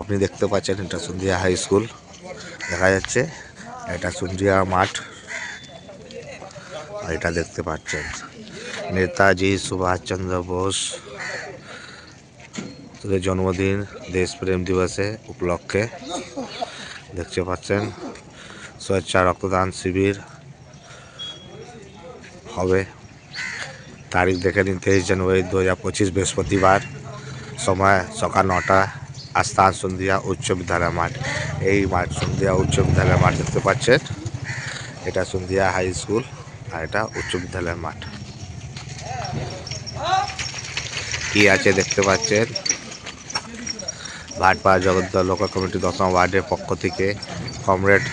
আপনি দেখতে পাচ্ছেন এটা সন্ধিয়া হাই স্কুল দেখা যাচ্ছে, এটা সন্ধিয়া মাঠ। আর এটা দেখতে পাচ্ছেন নেতাজি সুভাষচন্দ্র বোস জন্মদিন দেশপ্রেম দিবসে উপলক্ষে দেখতে পাচ্ছেন স্বেচ্ছা রক্তদান শিবির হবে। তারিখ দেখে নিন 23 জানুয়ারি 2025 বৃহস্পতিবার, সময় সকাল 9টা, স্থান সন্ধিয়া উচ্চ বিদ্যালয় মাঠ। এই মাঠ সন্ধিয়া উচ্চ বিদ্যালয় মাঠ দেখতে পাচ্ছেন, এটা সন্ধিয়া হাই স্কুল আর এটা উচ্চ বিদ্যালয় মাঠ। কি আছে দেখতে পাচ্ছেন, ভাটপাড়া জগদ্দল লোকাল কমিটি 10ম ওয়ার্ডের পক্ষ থেকে কমরেড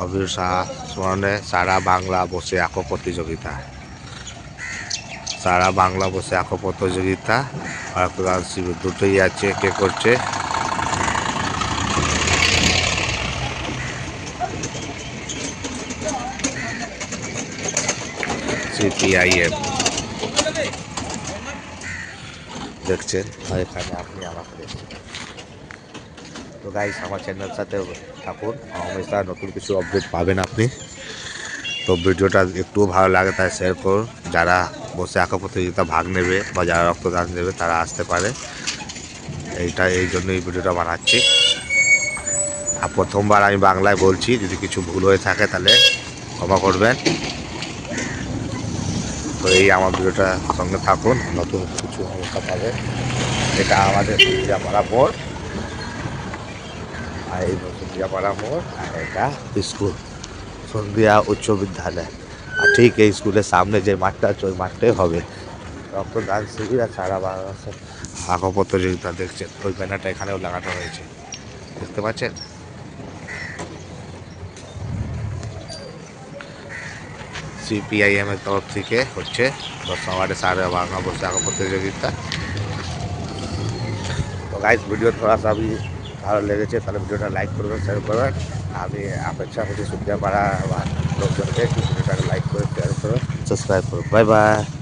অবির শাহ স্মরণে সারা বাংলা বসে আঁকো প্রতিযোগিতা। সারা বাংলা বসে আঁকো প্রতিযোগিতা আর রক্তদান শিবির দুটোই আছে। কে করছে? CPIM দেখছেন, আর এখানে আপনি আমাকে দেখছেন। তো গাইস, আমার চ্যানেলের সাথে থাকুন, হমেশা নতুন কিছু আপডেট পাবেন আপনি। তো ভিডিওটা একটুও ভালো লাগে তাই শেয়ার করুন। যারা বসে আঁকা প্রতিযোগিতা ভাগ নেবে বা যারা রক্তদান দেবে তারা আসতে পারে, এই জন্যই ভিডিওটা বানাচ্ছি। আর প্রথমবার আমি বাংলায় বলছি, যদি কিছু ভুল হয়ে থাকে তাহলে ক্ষমা করবেন। তো এই আমার ভিডিওটা সঙ্গে থাকুন, নতুন কিছু অবস্থা পাবে। এটা আমাদের সন্ধিয়াপাড়া মোড়, আর এই সন্ধিয়াপাড়া মোড়, আর এটা স্কুল সন্ধিয়া উচ্চ বিদ্যালয়। আর ঠিক এই স্কুলের সামনে যে মাঠটা আছে ওই মাঠটাই হবে রক্তদান শিবির আর সারা বাংলাদেশে আঁকা প্রতিযোগিতা। দেখছেন ওই ব্যানারটা এখানেও লাগানো হয়েছে, দেখতে পাচ্ছেন। CPIM এর তরফ থেকে হচ্ছে 10ম ওয়ার্ডে সারা বাংলা বসে আঁকা প্রতিযোগিতা। তো গাইস, ভিডিও থোড়া সা भी ভালো লেগেছে তাহলে ভিডিওটা লাইক করবেন, শেয়ার করবেন। আমি অপেক্ষা করছি সন্ধিয়াপাড়া লোকজনকে ভিডিওটাকে লাইক করে শেয়ার করুন, সাবস্ক্রাইব করুন। Bye bye.